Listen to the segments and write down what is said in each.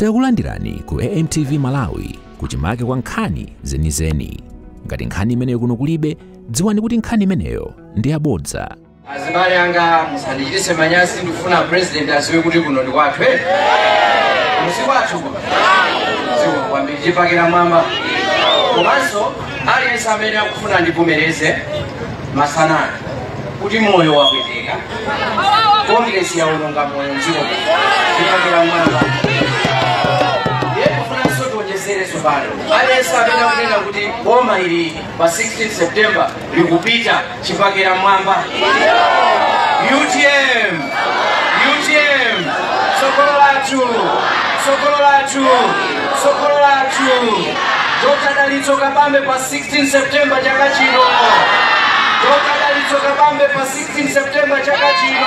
Takulandirani ku AMTV Malawi kuchimake kwa nkhani zenizeni. Ngati nkhani imeneyo kuno kulibe, dziwani kuti nkhani imeneyo ndi yabodza. Azibale anga musandichitise manyazi ndikufuna president aziwe kuti kuno ndi kwathu. Musi kwathu. Ziwo kwambiri chipakira mwamba. Komanso aliyense amene akufuna ndivomereze masanana kuti moyo wapweteka. Congress yaononga moyo mdziko. Chipakira mwamba. Aliyense amene akunena kuti boma ili pa 16 September likupita chipakira mwamba. UTM sokolo lathu Dr. Dalitso Kabambe pa 16 September chaka chino. Dr. Dalitso Kabambe pa 16 September chaka chino.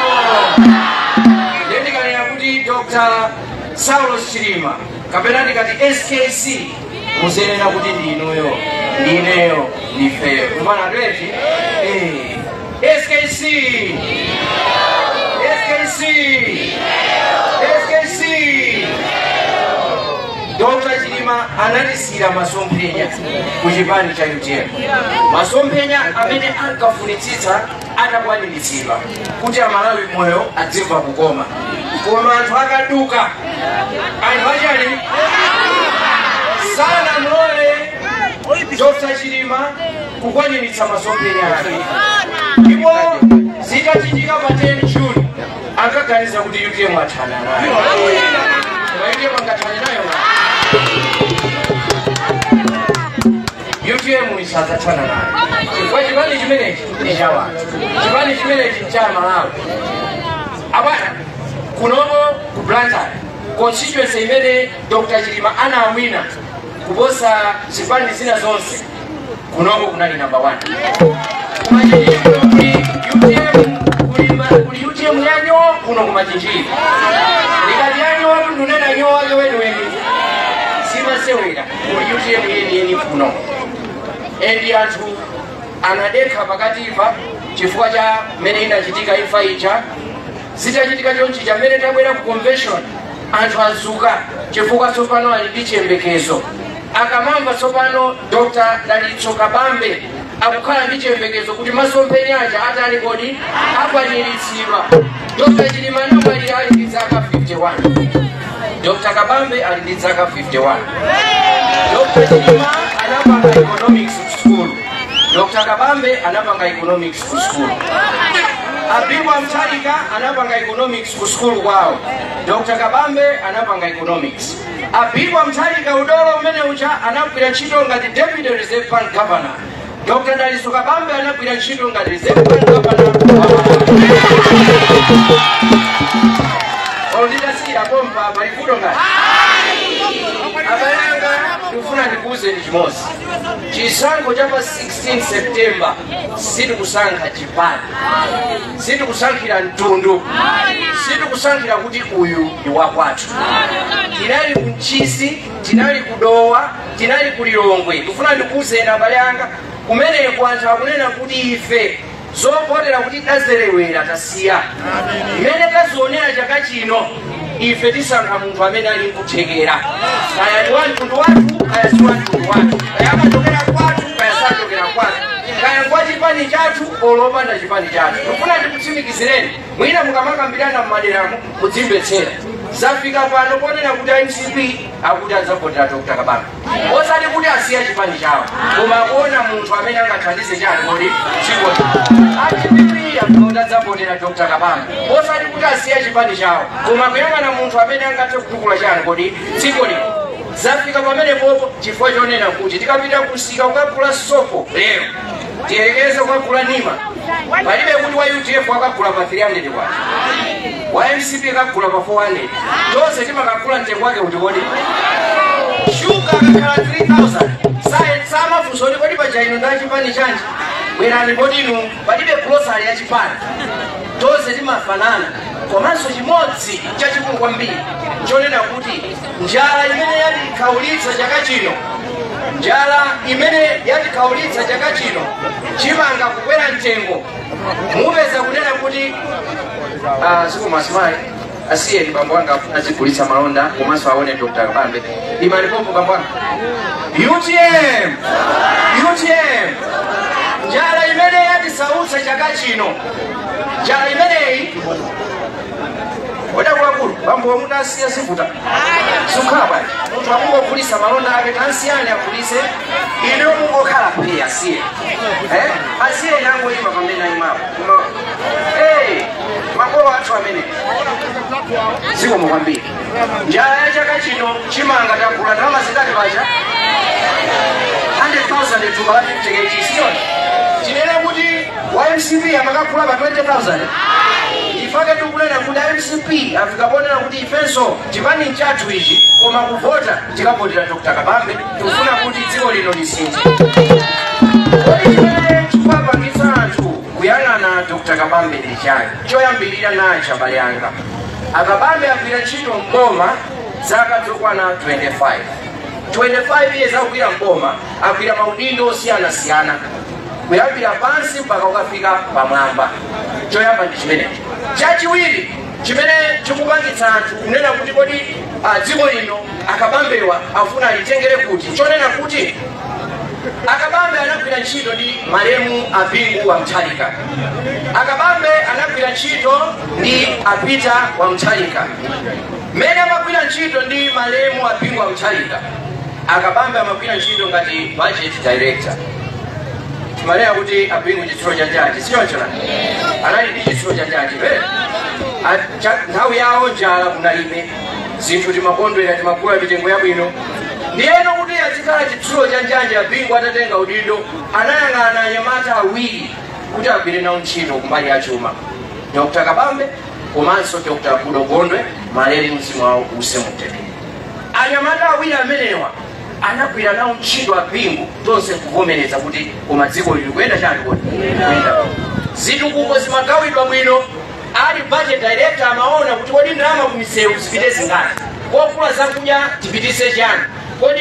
Yendikanena kuti Dr. Saulos Chilima kapena ndikati SKC muzenena kuti ndineyo ndifeyo kumana tweti SKC Dr. Chilima analisira masomphenya kuchipani cha UTM. Masomphenya amene ankafunitsitsa atakwaniritsidwa kuti Amalawi moyo adzimva kukoma. Koma anthu akaduka, anthu achali sana mlole Dr. Chilima kukwaniritsa masomphenya ake. Ndipo zitachitika pa 10 June akaganiza kuti UTM athana nayo. UTM angathana nayo. UTM isathana nayo. Kwa chipani chimenechi ni cha watu. Chipani chimenechi cha Malawi. Abana kunomo ku Blantyre constituency imene Dr. Chilima anawina kuposa zipani zina zonse kunomo kunali number 1. Kuli UTM yanyo kuno kumachinjiri. Likati yanyo tunena nyo wake wewe simasewera kuli UTM yeni kuno. Endi anthu anadekha pakatipa chifukwa cha mene inachitika imfa ija. Zitachitika chonchi chamene tabwera ku convention anthu azuka chifukwa tsopano ali ndi chiyembekezo. Akamamva tsopano Dr. Dalitso Kabambe akukhala ndi chiyembekezo kuti masomphenya aja atali kodi akwaniritsidwa. Dr. Chilima ali ndi zaka 51. Dr. Kabambe ali ndi zaka 51. Dr. Chilima anapanga economics school. Dr. Kabambe anapanga economics school. Abigwa Mtalika anapanga economics ku school kwao. Dr. Kabambe anapanga economics. Abigwa Mtalika udolo umene ucha anapira ntchito ngati Deputy Reserve Bank Governor. Dr. Dalitso Kabambe anapira ntchito ngati Reserve Bank Governor. Olidira siya pompa balifudo ngati. Abayanga ndifuna ndikuze ndi chimosi. Chisankho cha pa 16 September sitikusankha chipani. Sitikusankhira mtundu. Sitikusankhira kuti uyu ndi wakwathu. Tinali kumchisi, tinali kudowa, tinali kulilongwe. Ndifuna ndikuze abale anga kumeneko anthu akunena kuti ife zopotera kuti tazerewera tasiya. Imene tazionera chaka chino ife tisankha munthu amene ali kuthekera. Kaya ndi wamtundu wathu, kaya si wamtundu wathu. Kaya amachokera kwathu, kaya sachokera kwathu. Kaya kwa chipani chathu, olopanda chipani chathu. Ndifuna ndikutsimikizireni, mwina mukamakambirana mmaderamo mudzimvetsera. Zafika pano ponena kuti MCP akuti adzapotera Dr. Kabambe. Osati kuti asiya chipani chawo, koma kuona munthu amene angathandize chani kodi chiko. MCP akuti adzapotera Dr. Kabambe. Osati kuti asiya chipani chawo, koma kuyang'ana munthu amene angathe kutukula chani kodi chiko lino. Zafika pamene popo chifukwa chonena kuti tikapita kusika kukagula sopo lero tiyerekeze kukagula nima palibe kuti wa UTF wakagula pa 300 kwacho, wa MCP akagula pa 400. Tonse timakagula mtengo wake kuti kodi shuga akakhala 3000 samafunso ndi kodi pajaino nda chipani chanji bwerani kodi inu palibe grocery ya chipani. Tonse timafanana. Komanso chimodzi chachikulu kwambiri chonena kuti njala imene yatikaulitsa chaka chino, njala imene yatikaulitsa chaka chino chimanga kukwera mtengo. Mupeza kunena kuti siku masimai asiye ni bambo wanga afuna zikulisa malonda komanso aone Dr. Kabambe imani pompo bambo wanga UTM njala imene yatisausa chaka chino njala imeneyi oda kwakulu bambo omuntu asiya sifuta sukaba omuntu akungokulisa malonda ake tansiyani akulise ine omungokhala pe asiye asiye nangoyima pamene ayimapo makolo athu amene zikomo kwambiri njala ya chaka chino chimanga takula ndalama zingati pacha 100,000 etuba 50 kg siyoni chinene kuti YMCP amakakula pa 20,000 ifake tukulena kuti YMCP afikabonera kuti ifenso chipani chathu ichi koma kuvota tikavotera Dr. Kabambe tikufuna kuti dziko lino lisinthe kodi chimene chikupangitsa anthu kuyang'ana Dr. Kabambe ndi chani choyambirira nacho abale anga akabambe agwira ntchito mboma zaka zokwana 25 years akugwira mboma agwira maudindo osiyanasiyana kuyambira pansi mpaka ukafika pamwamba choyamba ndi chimenechi chachiwiri chimene chikupangitsa anthu kunena kuti kodi dziko lino akabambewa afuna alitengere kuti chonena kuti akabambe anagwira ntchito ndi malemu Apingu wa Mthalika akabambe anagwira ntchito ndi Apita wa Mthalika mene amagwira ntchito ndi malemu Apingu wa Mthalika akabambe amagwira ntchito ngati budget director timalera kuti Apingu chitsulo cha jaji sichoncho anali ndi chitsulo cha jaji nthawi yawo njala kunalibe zinthu timakondwera timakula mitengo yabwino ndiyeno kuti azikhala chitsulo cha njanja Apingu atatenga udindo anayang'ana anyamata awiri kuti agwire nawo ntchito kumbali ya chuma Dr. Kabambe komanso Dr. Kudogondwe malemu mzimu wawo usemutete anyamata awiri amenewa anagwira nawo ntchito Apingu tonse kuvomereza kuti koma dziko lili kuyenda chani kodi kuyenda zitukuko zimagawidwa bwino ali budget director amaona kuti kodi ndalama kumisewu zipite zingati kokula zakudya tipitise chani kodi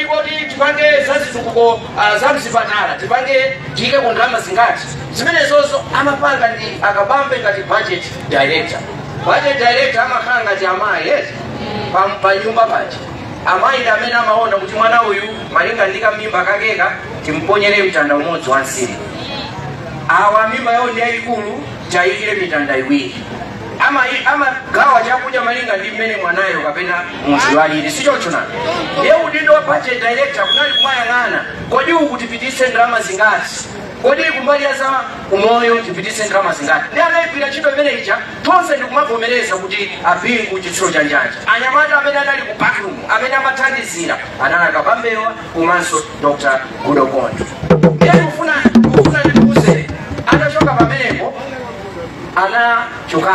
tipange zazitukuko za mzipatala tipange tike ku ndalama zingati zimenezozo amapanga ndi akabambe ngati budget director amakhala ngati amayi pa nyumba paja amayi ndi amene amaona kuti mwana uyu malinga ndi kamimba kakeka timponyere mtanda umodzi wa nsiri awa mimba yawo ndi yayikulu tayikire mitanda iwiri amagawa chakudya malinga ndi mmene mwanayo kapena munthu walili sichoncho nani ndiye udindo wa budget director kunali kumayang'ana kodi uku tipitise ndalama zingati kodi kumbali ya za umoyo tipitise ndalama zingati ndi anayigwira ntchito imene ija tonse ndikumavomereza kuti Apingu chitsulo cha njanja anyamata amene anali ku backroom amene amathandizira anali akabambewa komanso Dr. Kudogondwe ndiye kufuna ndikuze atachoka pamenepo anachoka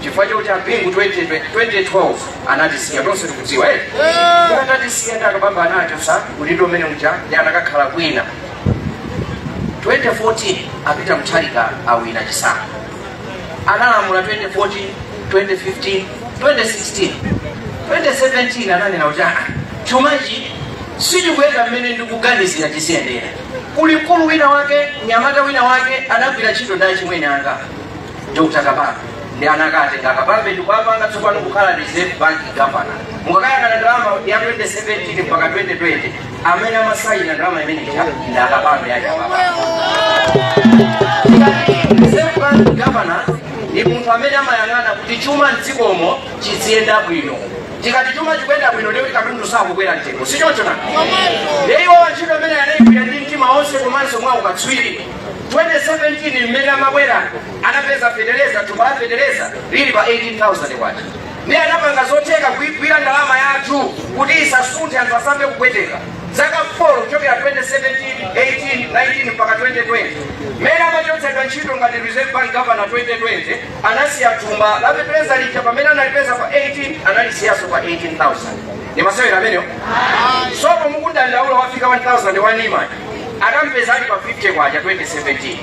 chifukwa chokuti Apingu 2012 anatisiya tonse tikudziwa akatisiya ndi akabambe anachosa udindo umene uja ndi anakakhala kwina 2014 Apita Mthalika awina chisankho analamula 2014 2015 2016 2017 ananena kuti chumachi sichikuyenda mmene ndikuganizira chisiyendera kuli mkulu wina wake nyamata wina wake anagwira ntchito ndi achimwene anga Dr. Kabambe ndi anakatenga Kabambe ndikuapanga tsopano kukhala Reserve Bank Governor mukakayang'ana ndalama ya 2017 mpaka 2020 amene amasayina ndalama imene ndi Kabambe yake Reserve Bank Governor ndi munthu amene amayang'ana kuti chuma mdzikomo chiziyenda bwino tikati chuma chikuyenda bwino ndiye kuti katundu sakukwera mtengo sichoncho nani ndiyo ntchito imene anayigwira ndi mtima onse komanso mwa ukatswiri 2017 mmene amabwera anapeza federeza tupa la federeza lili pa 18,000 kwacha ndi anapanga zotheka kuigwira ndalama yathu kuti isasunthe anthu asambe kupweteka zaka 4 kuchokera 2017 18 19 mpaka 2020 mmene amachotsedwa ntchito ngati Reserve Bank Governor 2020 anasiya thumba la federeza lija pamene analipeza pa 18 analisiyaso pa 18,000 ndi masewera amenewo sopo mukundandaula wafika 1,000 wanima anampeza ali pa 50 kwacha 2017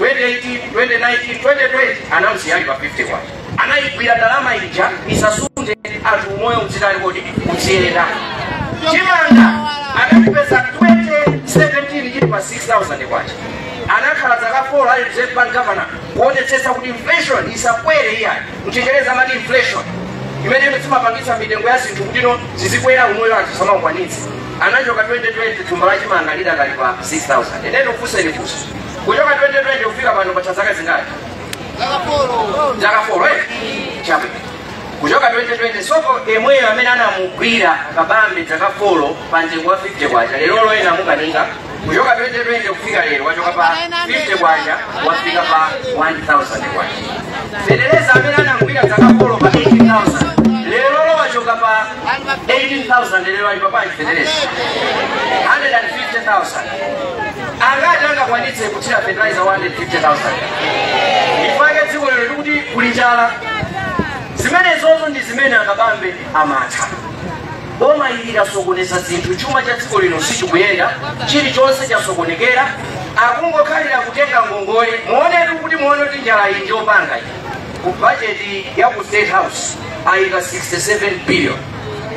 2018 2019 2020 anamsiya ali pa 50 kwacha anayigwira ndalama ija isasunte anthu umoyo mzikali kodi mziyenda chimanga anapeza 2017 chili pa 6,000 kwacha anakhala zaka 4 ali Reserve Bank Governor kuonetsetsa kuti inflation isakwere iyani mchengereza amati inflation imene timapangitsa mitengo ya zinthu kutino zizikwera umoyo wathu samakwanitsa. Anachoka 2020 thumba la chimanga lidakali pa 6,000. Ene tofusa ilifusa. Kuchoka 2020 kufika pano pa zaka zingati? Zaka 4, chapi. Kuchoka 2020 soko emweyo amene anamugwira kabambe zaka 4 panjengo wa 50 kwacha. Lero ena mukaninga. Kuchoka 2020 kufika lero wachoka pa 50 kwacha wafika pa 1,000 kwacha. Federeza amene anamugwira zaka 4 pa 18,000. Lero wachoka pa 18,000 lero ali pa Federeza. 150,000. Angati angakwanitse kuthira fertilizer 150,000. Ifake dziko lero likuti kulinjala. Zimene zozo ndi zimene akabambe amatha. Boma ili lasokoneza zinthu, chuma cha dziko lino sichikuyenda, chilichonse chasokonekera, akungokhalira kutenga ngongole. Muonetu kuti muone kuti njala iyi ndiopanga iyi. Ku budget ya ku State House ayika 67 billion.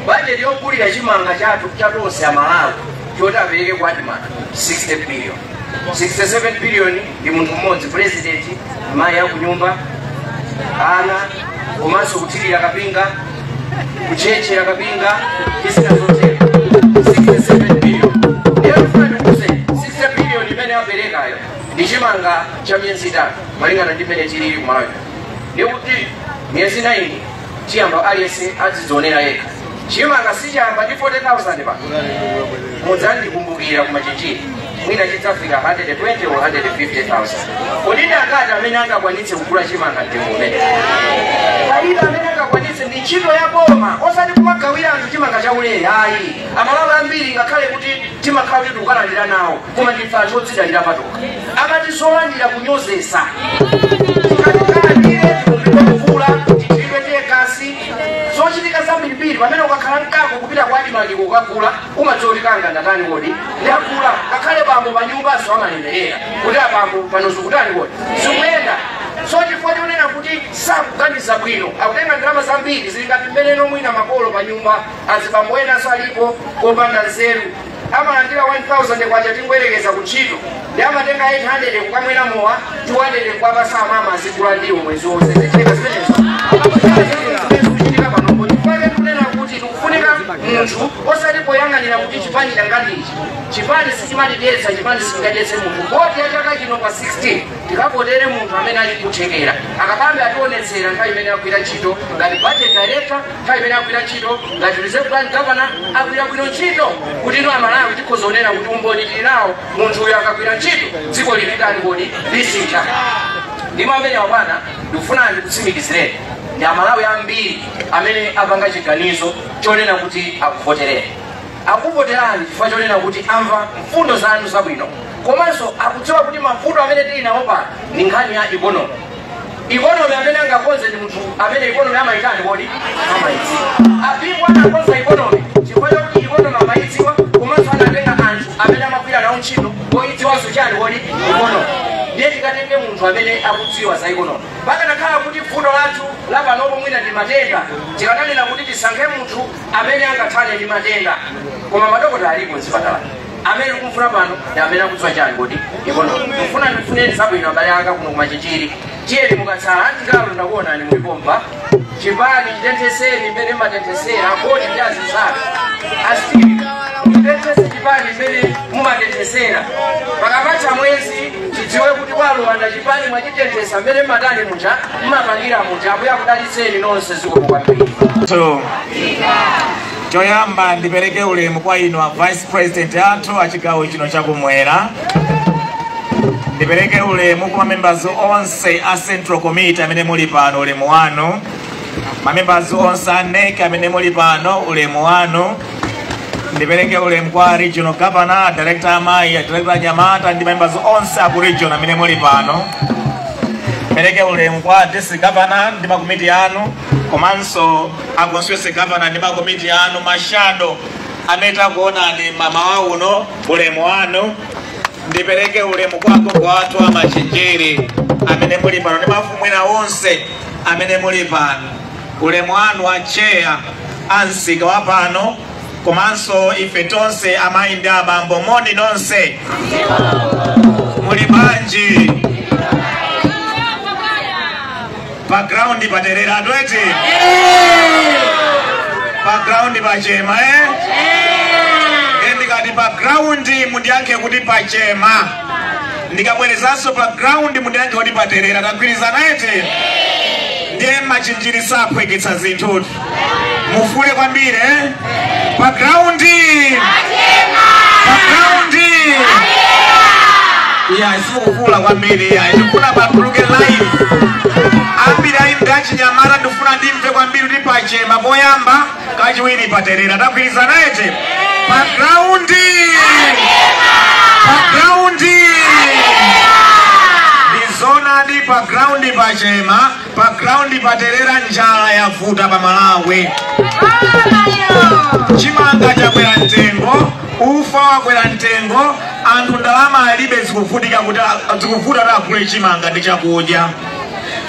Budget yokulira chimanga chathu chatonse amalawi choti apereke kwa adimana 60 billion. 67 billion ndi munthu mmodzi, president, mayi akunyumba, ana, komanso kuthirira kapinga, kuchechera kapinga, isina zotera. 67 billion. Ndiyo kufuna tukuse 60 billion imene aperekayo ndi chimanga cha miyezi 3 malingana ndi imene chilili kumalawi. Ndiyo kuti miyezi 9 chiyamba aliyese azizionera yekha. Chimanga sichiyamba ndi 40,000 pa. Mudzandikumbukira kumachinjiri. Mwina chidzafika 120 or 150,000. Kodi akati amene angakwanitse kugula chimanga ndimune. Kaida amene angakwanitse ndi ntchito ya boma, osati kumagawira anthu chimanga chaulere ayi. Amalawi ambiri ngakhale kuti timakhala kuti tikukalandira nawo, koma ndife anthu odzidalira patoka. Amati zolandira kunyozesa. Tikalandire tikupita tichitidwe tekasi. Zochitika zambiri pamene ukakhala mkako kupita kwa adimaki kukagula umadzolikanga ndatani kodi ndakula ngakhale bambo pa nyumbaso amalemberera kuti abambo pano zikutani kodi zikuyenda. So chifukwa chonena kuti sakuganiza bwino akutenga ndalama zambiri zili ngati mmene mwina makolo pa nyumba azibambo enaso alipo kopanda nzeru amalandira 1,000 kwacha tingwerekeza kuntchito ndi amatenga 800 kukamwena mowa 200 kwapasa amama azigula ndiwo mwezi wonse. Zicheka zimenezo munthu osati poyang'anira kuti chipani changati ichi chipani sichimatidetsa, chipani sichidetse munthu. Kodi ya chaka chino pa 16 tikapotere munthu amene ali kuthekera akapambe ationetsera nthawi imene agwira ntchito ngati budget director, nthawi imene agwira ntchito ngati reserve bank governor agwira bwino ntchito kuti ino amalawi tikhozonena kuti umboni tili nawo munthu uyo akagwira ntchito dziko lilitani kodi lisintha. Ndimo amene wabwana ndikufuna ndikutsimikizireni ndi amalawi ambiri amene apanga chiganizo chonena kuti akuvoterera. Akuvoterani chifukwa chonena kuti amva mfundo zanu zabwino, komanso akudziwa kuti mavuto amene tili nawo pano ndi nkhani ya ikonomi. Ikonomi amene angakonze ndi munthu amene ikonomi amayitani kodi amayidziwa. Apingwa anakonza ikonomi chifukwa chokuti ikonomi amayidziwa, komanso anatenga anthu amene amagwira nawo ntchito oyidziwanso chani kodi ikonomi. Ndiye tikatenge munthu amene akudziwa za ikonomi. Pakanakhala kuti vuto lathu lapanopo mwina ndi matenda, tikananena kuti tisankhe munthu amene angathane ndi matenda, koma madokotala alipo mzipatala. Amene kumfuna pano ndi amene akudziwa chani kodi ikonomi. Mfuna ndifuneni zabwino abale anga kuno kumachinjiri. Tiyeni mukatsala antikalo ndakuonani mulipompa. Chipani chitenteseni mmene matentesera kodi ndi azizake. Asitiri mutentese chipani mmene mumatentesera. Pakapatsa mwezi tidziwe kuti walowanda chipani mwachitentesa mmene matani muja mmapangira muja apo yakudalitseni nonse ziko kwambiri. So choyamba ndipereke ulemu kwa inu a vice president athu a chigawo chino chakumwera. Ndipereke ulemu kwa members onse a central committee amene muli pano ulemu wanu. Members onse a NEC amene muli pano ulemu wanu. Ndipereke ulemu kwa regional governor, director amayi, director Nyamata ndi members onse a ku region amene muli pano. Ndipereke ulemu kwa district governor ndi makomiti anu, komanso a constituency governor ndi makomiti anu, mashado amene takuona ndi mama wauno ulemu wanu. Ndipereke ulemu kwa gogo athu a machinjiri amene muli pano ndi mafumu ena onse amene muli pano. Ulemu wanu a chair ansika wa pano, komanso ife tonse amayi ndi abambo moni nonse muli banji. background paterera twete background pachema ndikati background mundiyanke kuti pachema ndikabwerezaso background mundiyanke kuti paterera tagwirizana ete ndiye machinjiri saphweketsa zinthu mufule kwambiri background sikukula kwambiri ndifuna patuluke live ambiri ayimdachi nyamara ndifuna ndimve kwambiri kuti pachema poyamba kachiwiri paterera tagwirizana ete background ndizonadi background pachema background paterera njala yavuta pa Malawi chimanga chakwera mtengo ufa wakwera mtengo anthu ndalama alibe zikuvutika kuti zikuvuta akule chimanga ndi chakudya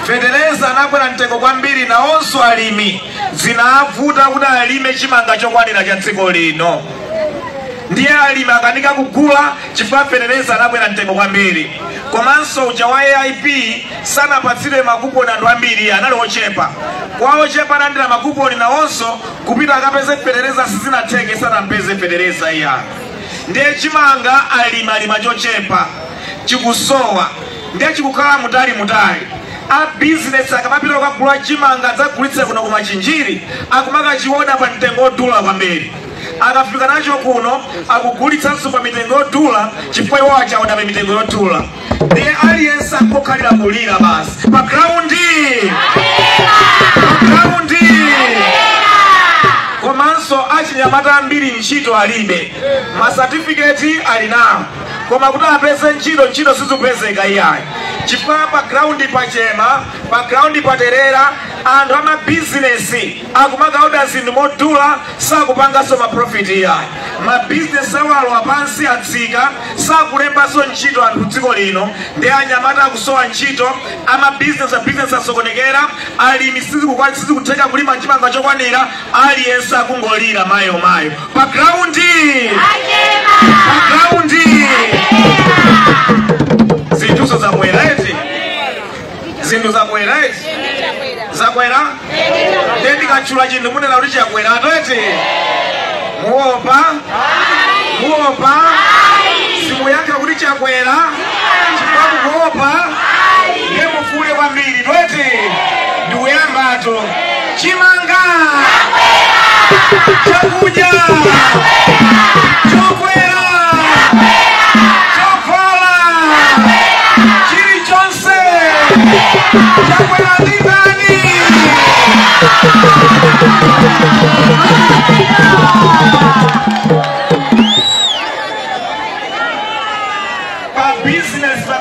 fetereza anakwera mtengo kwambiri nawonso alimi zinavuta kuti alime chimanga chokwanira cha dziko lino ndiye alimi akanika kugula chifukwa fetereza anakwera mtengo kwambiri komanso uja wa AIP sanapatsidwe makuponi anthu ambiri anali ochepa kwa ochepa analandira makuponi nawonso kupita akapeze fetereza sizinatheke sanampeze fetereza iya ndiye chimanga alima chochepa chikusowa ndiye chikukhala mutali a business akamapita kugula chimanga adzagulitse kuno kumachinjiri akumaka chiona pa mtengo odula kwambiri akafika nacho kuno akugulitsanso pa mitengo yodula chifukwa iwo achaona pa mitengo yodula ndiye aliyense akukhalira kulira basi background komanso achinyamata ambiri ntchito alibe masertificate ali nawo koma kuti apeze ntchito sizipezeka iyayi chifukwa background pachema background paterera anthu amabizinesi akumaka oda zinthu modula sakupanganso maprofit iyayi mabizinesi awalo apansi atsika sakulembanso ntchito anthu dziko lino ndi anyamata akusowa ntchito amabizinesi asokonekera alimi sizikutheka kulima chimanga chokwanira aliyense akungolira mayo background zinthu zakwera eti zinthu zakwera zakwera ndikachula chinthu munena kuti chakwera ati muopa simuyankha kuti chakwera chifukwa muopa ndiye mufule kwambiri twete ndikuyambato chimanga chakudya chokwera chakwera ndingani pa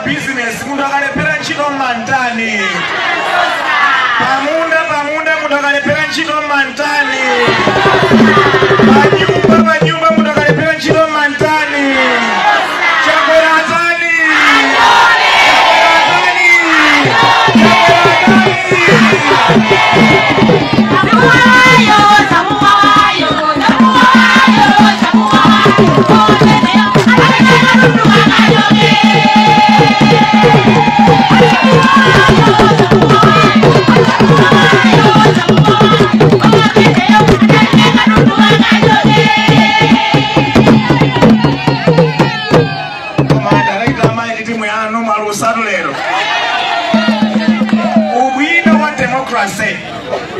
business mundu akalepera ntchito mantani pamunda mundu akalepera ntchito mantani panyumba mundu akalepera ntchito mantani chakwera atani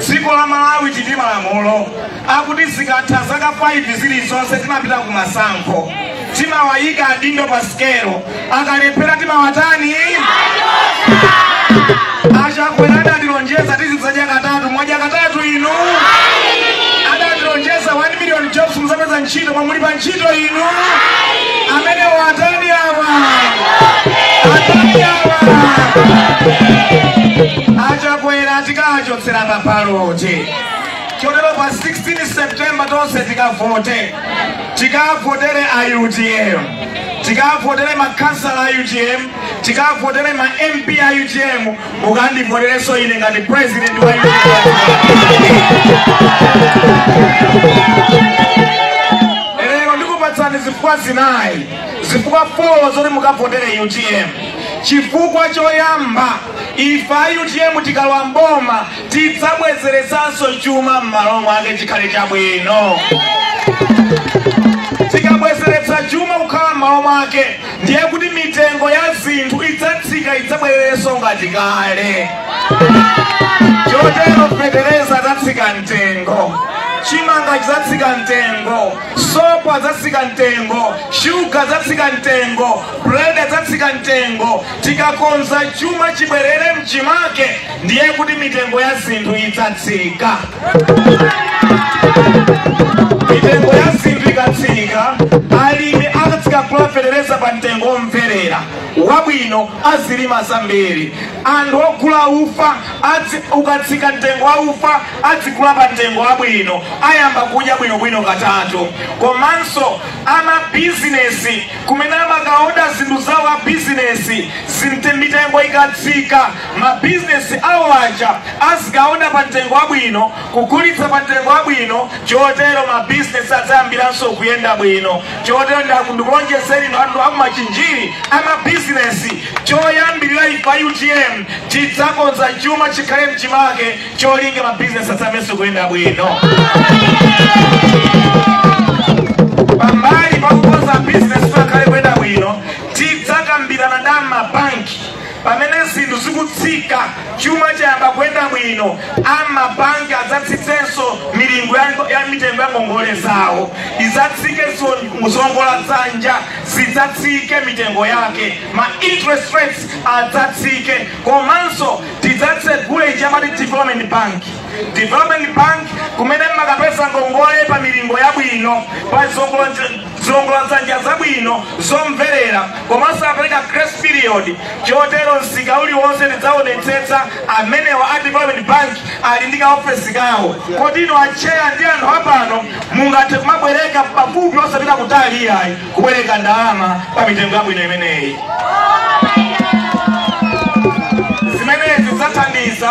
dziko la Malawi tili malamulo akuti zikatha zaka 5 zilizonse timapita kumasankho timawayika adindo pa skelo akalepera timawatani achakwera adatilonjeza tizidzaja katatu mwaja katatu inu adatilonjeza 1 million jobs muzapeza ntchito mwamuli pa ntchito inu amene watani awa achakwera tikachotsera papalote chotero pa 16 September tonse tikavotere a UTM tikavotere makansala a UTM tikavotere ma MP a UTM mukandivotereso ine ngati president wa lero ndikupatsani zifukwa zinayi zifukwa 4 zoti mukavotere UTM chifukwa choyamba ifa UTM tikalwa mboma tidzabwezeresanso chuma m'malo mwake chikhale chabwino. Tikabwezeretsa chuma kukhala m'malo mwake ndiye kuti mitengo ya zinthu idzatsika idzabwererenso ngati kale. Chotero fetereza adzatsika mtengo, chimanga chidzatsika mtengo, sopo adzatsika mtengo, shuga adzatsika mtengo, bread adzatsika mtengo. Tikakonza chuma chibwerere mchimake ndiye kuti mitengo ya zinthu idzatsika. Mitengo ya zinthu ikatsika, alimi akatsika kula fetereza pa mtengo omverera wabwino azilima zambiri. Anthu ogula ufa ukatsika mtengo wa ufa adzigula pa mtengo wabwino, ayamba kudya bwinobwino katatu. Komanso ama business kumene amakaoda zinthu zawo a business mitengo ikatsika, ma business awo aja azikaoda pa mtengo wabwino kugulitsa pa mtengo wabwino. Chotero ma business adzayambiranso kuyenda bwino. Chotero ndikulonjezeni anthu akumachinjiri ama business choyambirira ifa UTM tidzakonza chuma chikhale mchimake cholinga ma business adzamenso kuyenda bwino. Pambali pakukonza business pakhale kuyenda bwino tidzakambirana ndi mabanki. Pamene zinthu zikutsika chuma chayamba kuyenda bwino, amabanki adzatsitsenso milingo ya mitengo ya ngongole zawo, idzatsikenso muzongola dzanja zidzatsike mitengo yake, ma interest rates adzatsike. Komanso tidzatsegule chamati development bank. Development bank kumene makapesa ngongole pa milingo ya bwino, pa zongola dzanja zabwino zomverera, komanso apereka grace period. Chotero msika uliwonse tidzaonetsetsa amenewa a development bank ali ndi kaofesi kawo. Kodino acheya ndi anthu apano mungathe kumabwereka pafupi osapita kutali iyayi kubwereka ndalama pa mitengo yabwino imeneyi. Zimenezi zidzathandiza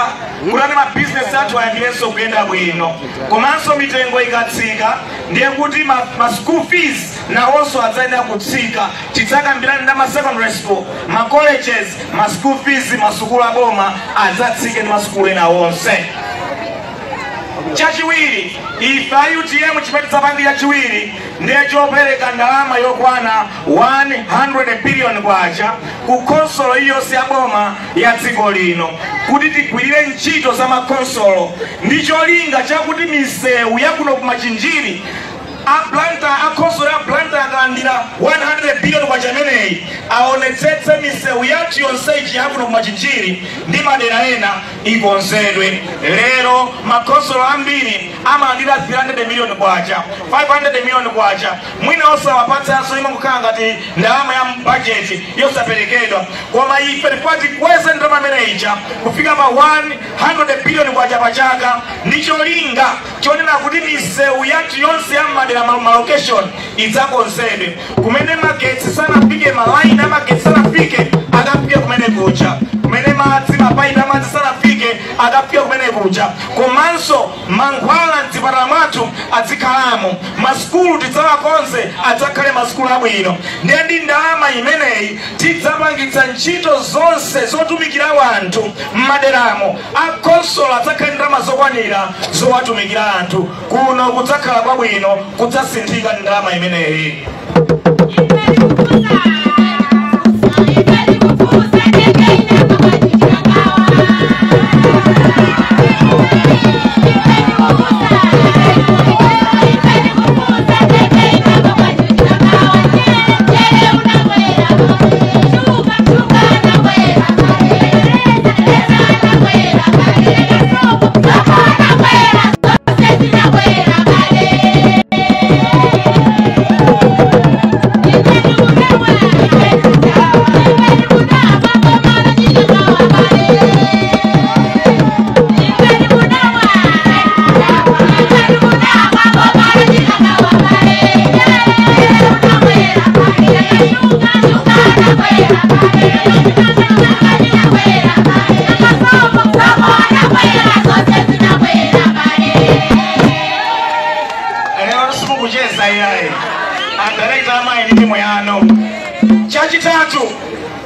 kuti ma business athu ayambirenso kuyenda bwino. Komanso mitengo ikatsika ndiye kuti ma school fees nawonso adzayenera kutsika. Tidzakambirana ndi ma secondary school, ma colleges, ma school fees, masukulu aboma adzatsike ndi masukulu ena wonse. Chachiwiri, ifa UTM chipetsa bandi chachiwiri ndiye chopereka ndalama yokwana 100 billion kwacha ku konsolo iyonse yaboma ya dziko lino kuti tigwirire ntchito za makonsolo ndi cholinga chakuti misewu yakuno kumachinjiri akonsolo ya Blantyre akalandira 100 billion kwa chameneyi aonetsetse misewu yathu yonse ichi yakuno kumachinjiri ndi madera ena ikonzedwe. Lero makonsolo ambiri amalandira 300 million kwacha, 500 million kwacha, mwina osawapatsanso imwe kukhala ngati ndalama ya budget yosaperekedwa. Koma ife tipati kweze ndalama imeneyicha kufika pa 100 billion kwacha pa chaka ndi cholinga chonena kuti misewu yathu yonse ya madera location idzakonzedwe. Kumene magetsi sanafike, malaini amagetsi sanafike akafike kumene kucha, kumene madzi mapaipi amadzi sanafike akafike kumene kucha. Komanso mankhwala mzipatala mwathu adzikhalamo, masukulu tidzawakonze adzakhale masukulu abwino. Ndiye ndi ndalama imeneyi tidzapangitsa ntchito zonse zotumikira anthu m'maderamo. Akonsolo adzakhale ndalama zokwanira zowatumikira anthu kuno kudzakhala kwabwino kudzasinthika ndi ndalama imeneyi.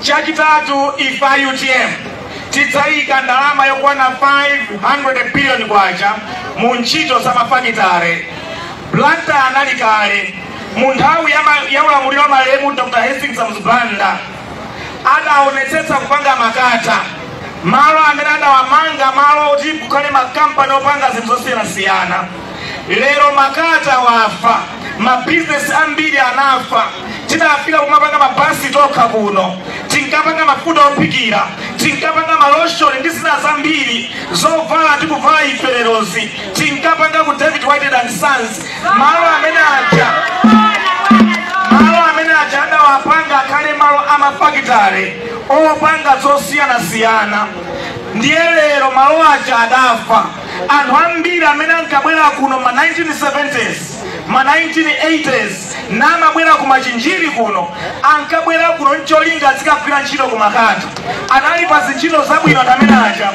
Chachitatu ifa UTM titsaika ndalama yokwana 500 billion kwacha mu ntchito za mafakitare. Blantyre anali kale mu nthawi ya ulamuliro wa malemu Dr. Hastings Mzibanda adaonetsetsa kupanga makata, malo amene adawamanga malo oti kukhale makampani opanga zinthu zosiyanasiyana. Lero makata wafa, mabizinesi ambiri anafa. Tidafika kumapanga mabasi tokha kuno, tinkapanga mafuta ophikira, tinkapanga maloshoni ndi zina zambiri zovala tikuvala ife lerozi, tinkapanga ku David White and Sons. Malo amene aja adawapanga kale malo amafakitare opanga zosiyanasiyana. Ndiye lero malo aja adafa. Anthu ambiri amene ankabwera kuno ma 1970s, ma 1980s, namabwera ku machinjiri kuno, ankabwera kuno ncholinga zikagwira ntchito ku makata. Anali pa zintchito zabwino amene aja.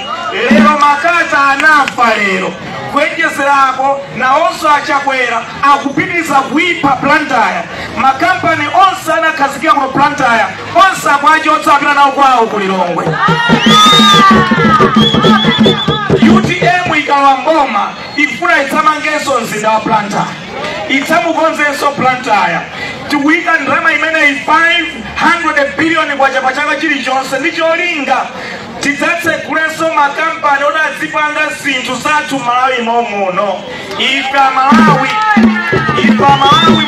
Lero makata anafa lero. Kuenjezerapo na onso achakwera akupitiriza kuipa Blantyre. Makampani onse anakhazikira kuno Blantyre, onse akwaji otsapira nawo kwawo ku Lilongwe. UTM ikawa mboma ifuna itsamangenso mzinda wa Blantyre, itsamukonzenso Blantyre. Tikuika ndalama imene 500 billion kwa chaka chilichonse ndi cholinga tidzatsegulenso makampani odazipanga zinthu zathu Malawi momuno. Ife Malawi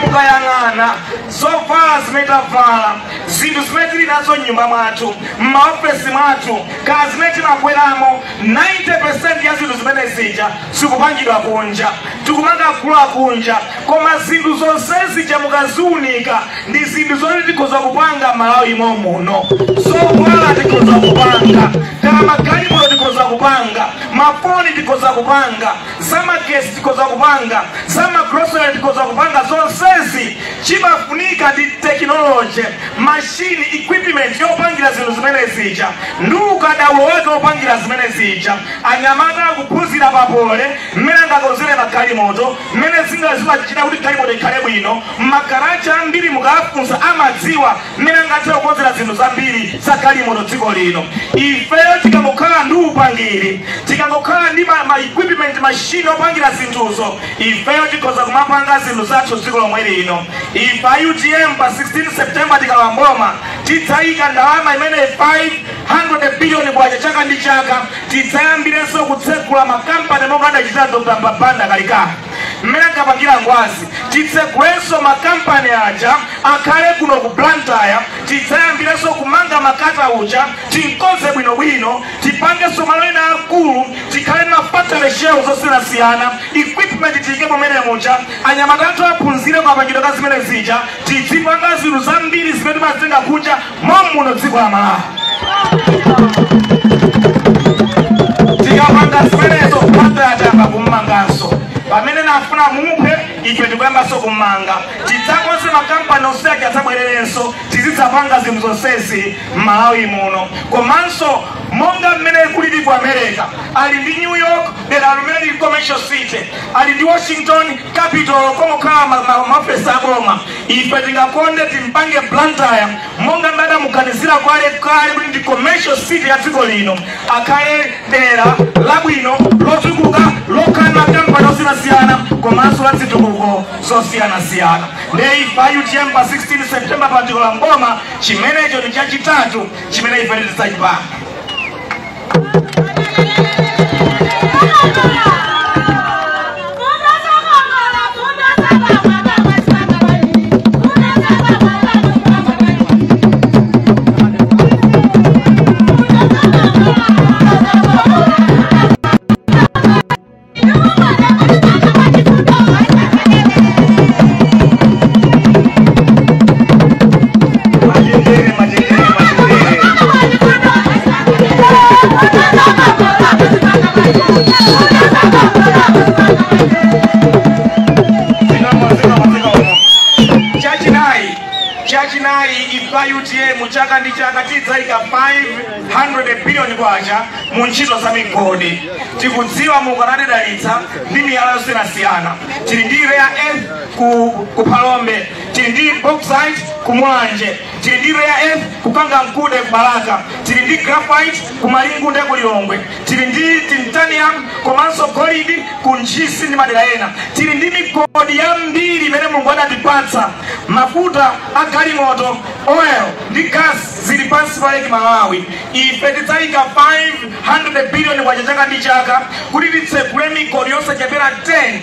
mukayang'ana zovala zimene tavala, zinthu zimene tili nazo nyumba mwathu, m'maofesi mwathu, kaya zimene timakweramo, 90% ya zinthu zimene zija sikupangidwa kunja, tikumanga kula kunja. Koma zinthu zonsezi mukaziunika ndi zinthu zoti tikhoza kupanga Malawi momuno. Zovala tikhoza kupanga, kaya magalimoto tikhoza kupanga, mafoni tikhoza kupanga, zamagesi tikhoza kupanga, zamagrocery tikhoza kupanga. Zonsezi chimafunika ndi technology, machine, equipment yopangira zinthu zimene zija. Nduka dawo wake opangira zimene zija. Anyamata akuphunzira papole mmene angakonzere magalimoto, mmene zingachita kuti galimoto ikhale bwino. Makaracha ambiri mukafunsa amadziwa mmene angathe kukonzera zinthu zambiri za galimoto dziko lino. Ifeyo tikangokhala ndi upangiri, tikangokhala ndi equipment, machine opangira zinthuzo, ifeyo tikhoza kumapanga zinthu zathu dziko lomwe lino. Ife UTM pa 16 September tikalowa mboma, tidzayika ndalama imene 500 billion kwa chaka ndi chaka. Tidzayambirenso kutsegula makampani monga adachita Dr. Mbabanda kalikali mmene ankapangira ngwazi. Titsegulenso makampani aja akhale kuno ku Blantyre. Tidzayambirenso kumanga makata uja, tinkonze bwinobwino, tipangenso malo ena akulu, tikhale na factory shells zosiyanasiyana, equipment tiyike pamene muja, anyamata athu aphunzire mapangidwe ka zimene zija. Tizipanga zinthu zambiri zimene timazitenga kunja momuno dziko la Malawi. Tikapanga zimenezo Blantyre atayamba kummanganso. Pamene nafuna muphe ife tikuyambanso kummanga. Tidzakonze makampani onse adzabwererenso, tizidzapanga zinthu zonsezi Malawi muno. Komanso monga mmene kulili ku America, ali ndi New York, dera lumene commercial city, ali ndi Washington capital komokhala maofesi aboma. Ife tingakonde timpange Blantyre monga mbada muganizira kale kuti ndi commercial city ya dziko lino, akhale dera labwino lotukuka lokhala makampani osiyanasiyana komanso la zitukuko zosiyanasiyana. Ndiye ife UTM pa 16 September patikola mboma, chimenecho ndi chachitatu chimene ife tidzachipanga. UTM chaka ndi chaka tidzaika 500 billion kwacha mu ntchito za migodi. Tikudziwa mukanadalitsa ndi miyala yosiyanasiyana. Tili ndi rare earth ku Palombe, tili ndi bauxite ku Mulanje, tili ndi rare earth kukanga mkude kubalaka, tili ndi graphite kumalingu nde kulilongwe, tili ndi titanium komanso gold kunjisi ndi madera ena, tili ndi migodi yambiri imene Mulungu adatipatsa, mafuta agalimoto, oil ndi gas zili pansi pa Lake Malawi. Ife tidzayika 500 billion kwa chaka ndi chaka kuti titsekule migodi yosachepera 10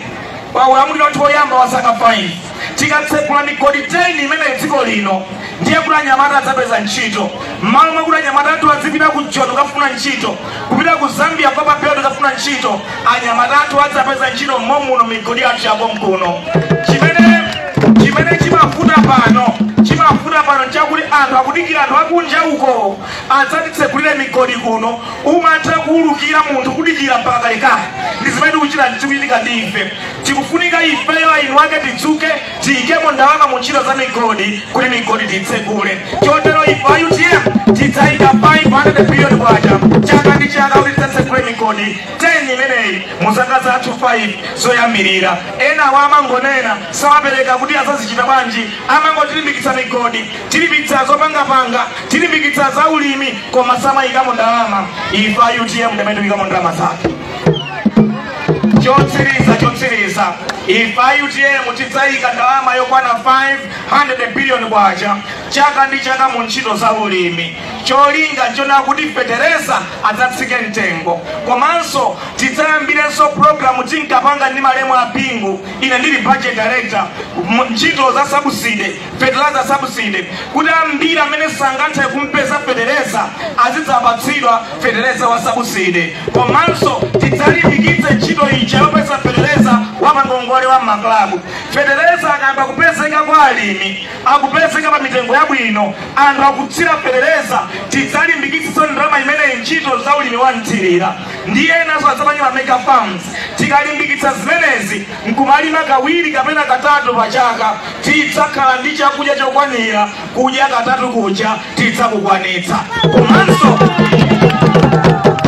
pa ulamuliro wathu woyamba wa zaka 5. Tikatsekula migodi 10 imene dziko lino, ndiye kuti anyamata adzapeza ntchito. M'malo mwakuti anyamata athu azipita ku Choto kafuna ntchito, kupita ku Zambia kwa Babelo kafuna ntchito, anyamata athu adzapeza ntchito momuno migodi yathu yako mkuno. Chimene chimafuta pano chakuti anthu akudikira anthu akunja uko adzatitsekulire migodi kuno, umatha kuulukira munthu kudikira mpaka kalekale. Ndi zimene tikuchitika ndife. Tikufunika ifeyo inu wake tidzuke tiyikemo ndalama mu ntchito za migodi kuti migodi titsekule. Chotero ife UTM tidzayika 500 billion kwacha chaka ndi chaka kuti titsekule migodi 10 imeneyi mu zaka zathu 5 zoyambirira. Ena amangonena sawapereka kuti azazichita bwanji, amangotilimbikitsa migodi, tilimbikitsa zopangapanga, tilimbikitsa za ulimi, koma samayikamo ndalama. Ife UTM ndimene tikamo ndalama zake. Chotsiriza ife UTM tidzayika ndalama yokwana 500 billion kwacha chaka ndi chaka mu ntchito za ulimi. Cholinga nchona kuti fetereza adzatsike mtengo, komanso tidzayambirenso program tinkapanga ndi malemu a Pingu, ine ndili budget director, ntchito za subsidy, fertilizer subsidy, kuti ambiri amene sangathe kumpeza fetereza azidzapatsidwa fetereza wa subsidy. Komanso tidzalimbikitse ntchito ija yopeza fetereza wa mangongole wa maklabu. Fetereza akamba kupezeka kwa alimi, akupezeka pa mitengo yabwino, anthu akutsira fetereza, tidzalimbikitsa ndalama imene ntchito za ulimi wanthirira. Ndiye nazo adzapanga mega farms. Tikalimbikitsa zimenezi nkumalima kawiri kapena katatu pa chaka, tidzakhala ndi chakudya chokwanira kudya katatu kucha tidzakukwanitsa.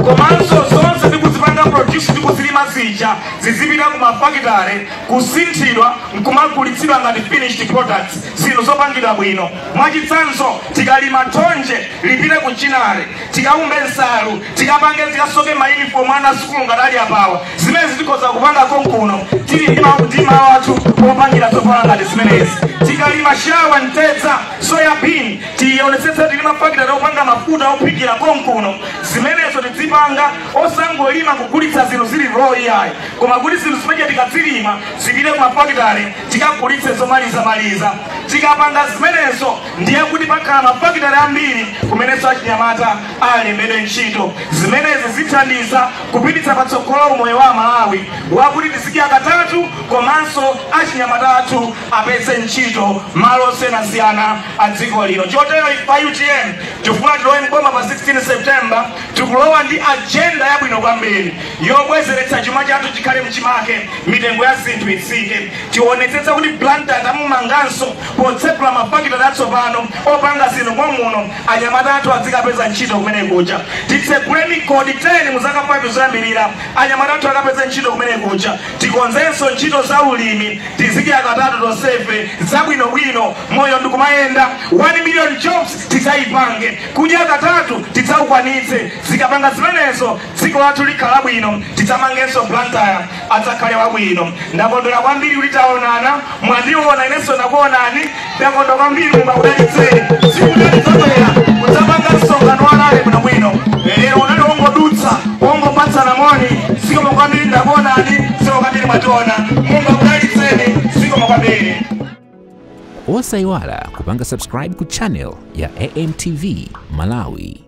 Komanso zonse tikuzipanga produce tikuzilima zija zizipita ku mafakitale kusinthidwa nkumagulitsidwa ngati finished products, zinthu zopangidwa bwino. Mwachitsanzo tikalima thonje lipite ku Chinare, tikaumbe nsalu, tikapange tikasoke mauniform ana sukulu ngati apawa, zimene zikhoza kupanga konkuno tili ndi malo athu opangira zovala ngati zimenezi. Tikalima shawa ntedza soya bean, tionetsetsa tili mafakitale opanga mafuta ophikira konkuno, zimenezo tizipanga osangolima kugulitsa zinthu zili royal, koma kuti zinthu zimene tikazilima zipite ku mafakitale tikagulitse zomaliza. Tikapanga zimenezo ndiye kuti pakhala mafakitale ambiri kumenenso achinyamata alembedwe ntchito. Zimenezi zithandiza kupititsa patsogolo umoyo wa Malawi wakuti tizidya katatu, komanso achinyamata athu apeze ntchito malo osiyanasiyana a dziko lino. Chotero ife UTM tifuna tilowe mboma pa 16 September, tikulowa ndi agenda yabwino kwambiri yobwezeretsa chuma chathu chikhale mchimake, mitengo ya zinthu itsike. Tionetsetsa kuti Blantyre amumanganso potsekula mafakitale atsopano opanga zinthu momuno, anyamata athu azikapeza ntchito kumene kucha. Titsekule migodi 10 mu zaka 5 zoyambirira, anyamata athu akapeza ntchito kumene kucha. Tikonzenso ntchito za ulimi, tizidya katatu tosefe zabwinobwino, moyo ndikumayenda. 1 million jobs tidzayipange, kudya katatu tidzakukwanitse. Zikapanga zimenezo dziko lathu likhala bwino, tidzamangenso Blantyre adzakhale wabwino. Ndakondwera kwambiri kuti taonana, mwandiona inenso ndakuonani, ndakondwera kwambiri mungakudalitseni. Sikudalitsabwera kudzapanga msonkhano walale bwinobwino. Lero unali wongodutsa wongopatsana moni, zikomo kwambiri ndakuonani, zikomo kwambiri mwationa, mungakudalitseni, zikomo kwambiri. Osayiwala kupanga subscribe ku channel ya AMTV Malawi.